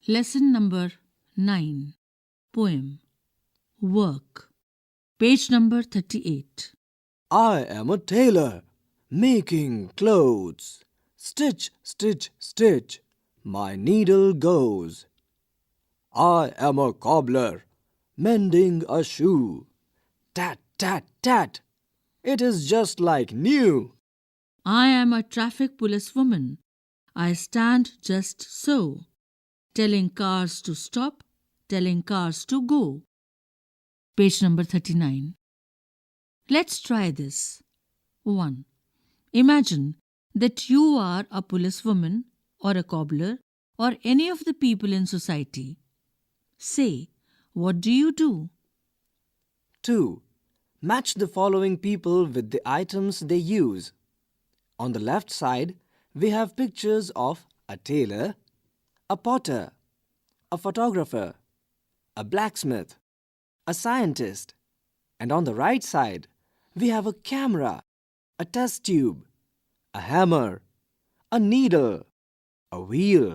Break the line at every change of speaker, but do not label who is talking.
Lesson number 9. Poem. Work. Page number 38.
I am a tailor, making clothes. Stitch, stitch, stitch, my needle goes. I am a cobbler, mending a shoe. Tat, tat, tat, it is just like new.
I am a traffic policewoman. I stand just so, telling cars to stop, telling cars to go. Page number 39. Let's try this. 1. Imagine that you are a policewoman or a cobbler or any of the people in society. Say, what do you do?
2. Match the following people with the items they use. On the left side, we have pictures of a tailor, a potter, a photographer, a blacksmith, a scientist. And on the right side, we have a camera, a test tube, a hammer, a needle, a wheel,